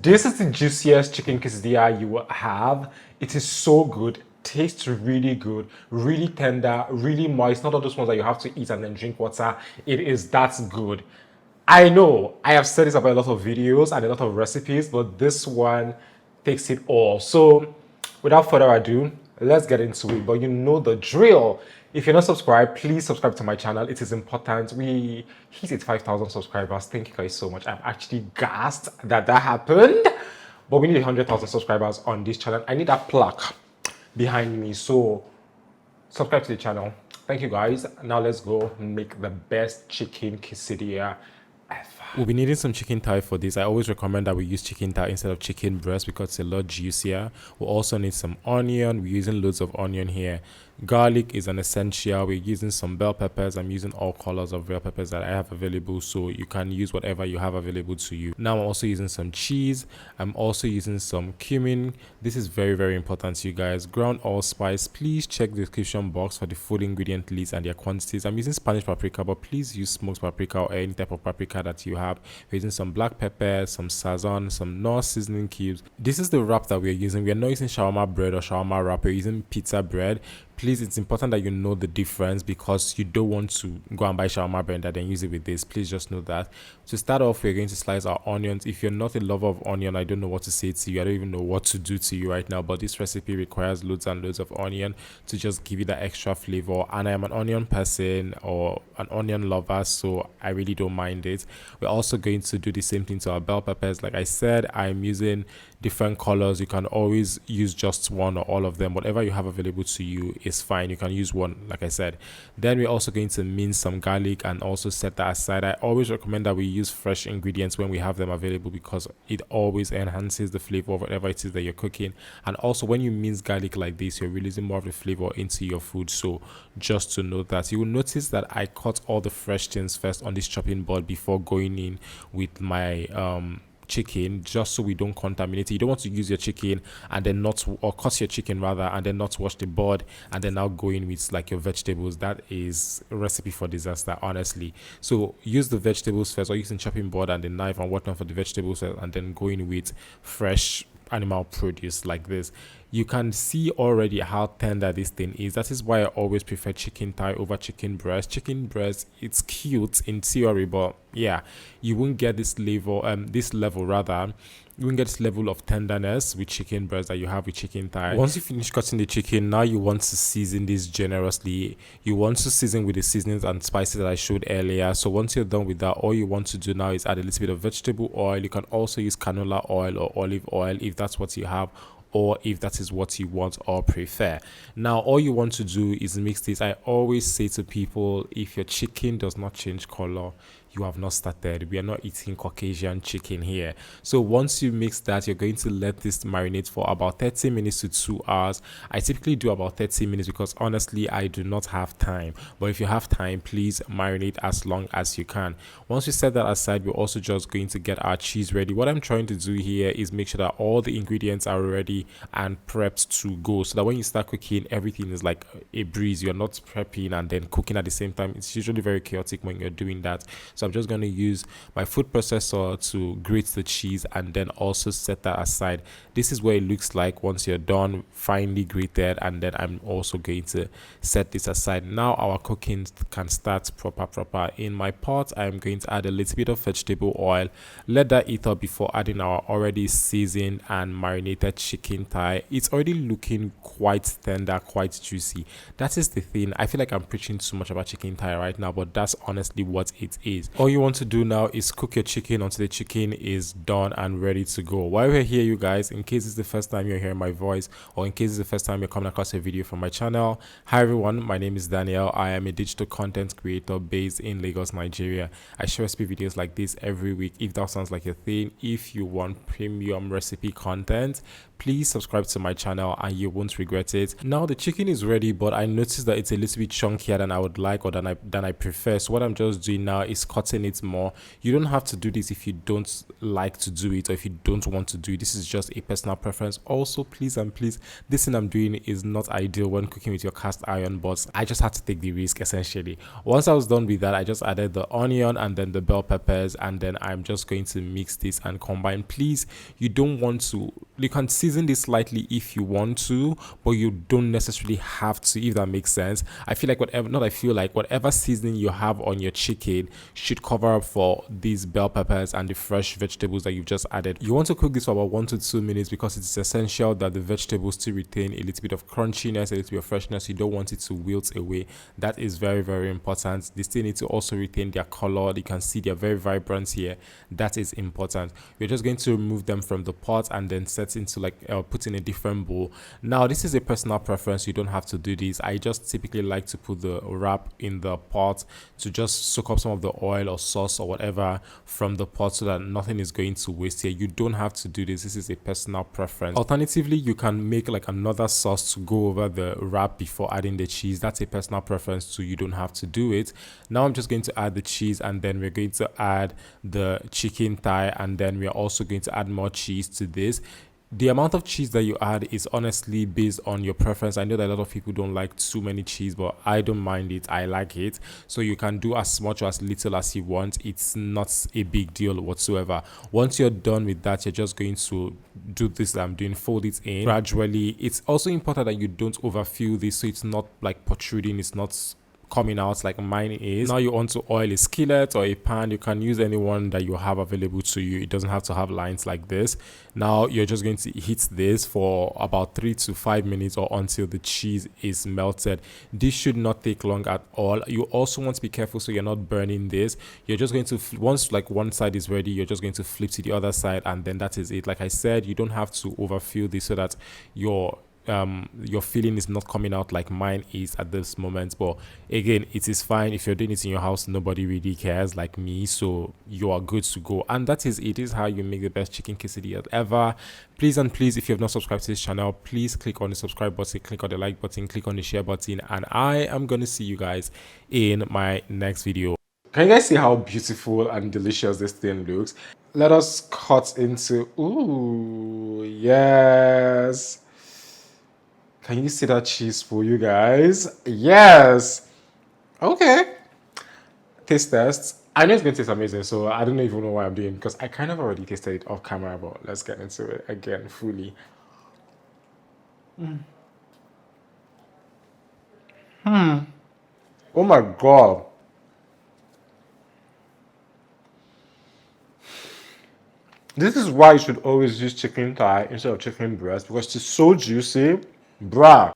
This is the juiciest chicken quesadilla you will have. It is so good, tastes really good, really tender, really moist. Not all those ones that you have to eat and then drink water. It is that good. I know I have said this about a lot of videos and a lot of recipes, but this one takes it all. So without further ado, let's get into it. But you know the drill. If you're not subscribed, please subscribe to my channel. It is important. We hit 5,000 subscribers. Thank you guys so much. I'm actually gassed that happened. But we need 100,000 subscribers on this channel. I need that plaque behind me. So subscribe to the channel. Thank you guys. Now let's go make the best chicken quesadilla ever. We'll be needing some chicken thigh for this. I always recommend that we use chicken thigh instead of chicken breast because it's a lot juicier. We'll also need some onion. We're using loads of onion here. Garlic is an essential. We're using some bell peppers. I'm using all colors of bell peppers that I have available, so you can use whatever you have available to you. Now I'm also using some cheese. I'm also using some cumin. This is very, very important, you guys. Ground allspice. Please check the description box for the full ingredient list and their quantities. I'm using Spanish paprika, but please use smoked paprika or any type of paprika that you have. We're using some black pepper, some Sazon, some Knorr seasoning cubes. This is the wrap that we're using. We're not using shawarma bread or shawarma wrap. We're using pizza bread. Please, it's important that you know the difference because you don't want to go and buy shawarma bread and then use it with this. Please just know that. To start off, we're going to slice our onions. If you're not a lover of onion, I don't know what to say to you. I don't even know what to do to you right now, but this recipe requires loads and loads of onion to just give you that extra flavor. And I am an onion person or an onion lover, so I really don't mind it. We're also going to do the same thing to our bell peppers. Like I said, I'm using different colors. You can always use just one or all of them. Whatever you have available to you is fine. You can use one, like I said. Then we're also going to mince some garlic and also set that aside. I always recommend that we use fresh ingredients when we have them available because it always enhances the flavor of whatever it is that you're cooking. And also when you mince garlic like this, you're releasing more of the flavor into your food. So just to note that, you will notice that I cut all the fresh things first on this chopping board before going in with my chicken, just so we don't contaminate it. You don't want to use your chicken and then not, or cut your chicken rather, and then not wash the board and then now go in with like your vegetables. That is a recipe for disaster, honestly. So use the vegetables first, or using chopping board and the knife and whatnot for the vegetables first, and then go in with fresh animal produce like this. You can see already how tender this thing is. That is why I always prefer chicken thigh over chicken breast. Chicken breast, it's cute in theory, but yeah, you won't get this level you won't get this level of tenderness with chicken breast that you have with chicken thigh. Once you finish cutting the chicken, now you want to season this generously. You want to season with the seasonings and spices that I showed earlier. So once you're done with that, all you want to do now is add a little bit of vegetable oil. You can also use canola oil or olive oil if that's what you have, or if that is what you want or prefer. Now all you want to do is mix this. I always say to people, if your chicken does not change color, you have not started. We are not eating Caucasian chicken here. So once you mix that, you're going to let this marinate for about 30 minutes to 2 hours. I typically do about 30 minutes because honestly I do not have time, but if you have time, please marinate as long as you can. Once we set that aside, we're also just going to get our cheese ready. What I'm trying to do here is make sure that all the ingredients are ready and prepped to go, so that when you start cooking, everything is like a breeze. You're not prepping and then cooking at the same time. It's usually very chaotic when you're doing that. So I'm just going to use my food processor to grate the cheese and then also set that aside. This is what it looks like once you're done, finely grated, and then I'm also going to set this aside. Now our cooking can start proper. In my pot, I'm going to add a little bit of vegetable oil. Let that heat up before adding our already seasoned and marinated chicken thigh. It's already looking quite tender, quite juicy. That is the thing. I feel like I'm preaching too much about chicken thigh right now, but that's honestly what it is. All you want to do now is cook your chicken until the chicken is done and ready to go. While we're here, you guys, in case it's the first time you're hearing my voice, or in case it's the first time you're coming across a video from my channel, hi everyone, my name is Daniel. I am a digital content creator based in Lagos, Nigeria. I share recipe videos like this every week. If that sounds like a thing, if you want premium recipe content, please subscribe to my channel and you won't regret it. Now the chicken is ready, but I noticed that it's a little bit chunkier than I would like, or than I prefer. So what I'm just doing now is cutting it more. You don't have to do this if you don't like to do it or if you don't want to do it. This is just a personal preference. Also, please and please, this thing I'm doing is not ideal when cooking with your cast iron, but I just had to take the risk essentially. Once I was done with that, I just added the onion and then the bell peppers, and then I'm just going to mix this and combine. Please, you don't want to, you can season this slightly if you want to, but you don't necessarily have to, if that makes sense. I feel like whatever seasoning you have on your chicken should cover up for these bell peppers and the fresh vegetables that you've just added. You want to cook this for about 1 to 2 minutes because it's essential that the vegetables still retain a little bit of crunchiness, a little bit of freshness. You don't want it to wilt away. That is very, very important. They still need to also retain their color. You can see they're very vibrant here. That is important. We're just going to remove them from the pot and then set into put in a different bowl. Now, this is a personal preference. You don't have to do this. I just typically like to put the wrap in the pot to just soak up some of the oil or sauce or whatever from the pot so that nothing is going to waste here. You don't have to do this. This is a personal preference. Alternatively, you can make like another sauce to go over the wrap before adding the cheese. That's a personal preference too. You don't have to do it. Now I'm just going to add the cheese, and then we're going to add the chicken thigh, and then we're also going to add more cheese to this. The amount of cheese that you add is honestly based on your preference. I know that a lot of people don't like too many cheese, but I don't mind it. I like it. So you can do as much or as little as you want. It's not a big deal whatsoever. Once you're done with that, you're just going to do this that I'm doing, fold it in gradually. It's also important that you don't overfill this so it's not like protruding, it's not coming out like mine is. Now you want to oil a skillet or a pan. You can use any one that you have available to you. It doesn't have to have lines like this. Now you're just going to heat this for about 3 to 5 minutes or until the cheese is melted. This should not take long at all. You also want to be careful so you're not burning this. You're just going to, once like one side is ready, you're just going to flip to the other side, and then that is it. Like I said, you don't have to overfill this so that your filling is not coming out like mine is at this moment. But again, it is fine. If you're doing it in your house, nobody really cares like me, so you are good to go. And that is it. This is how you make the best chicken quesadilla ever. Please and please, if you have not subscribed to this channel, please click on the subscribe button, click on the like button, click on the share button, and I am going to see you guys in my next video. Can you guys see how beautiful and delicious this thing looks? Let us cut into, ooh, yes. Can you see that cheese for you guys? Yes. Okay. Taste test. I know it's going to taste amazing, so I don't even know what I'm doing because I kind of already tasted it off camera, but let's get into it again fully. Oh my God. This is why you should always use chicken thigh instead of chicken breast because it's so juicy. Bruh.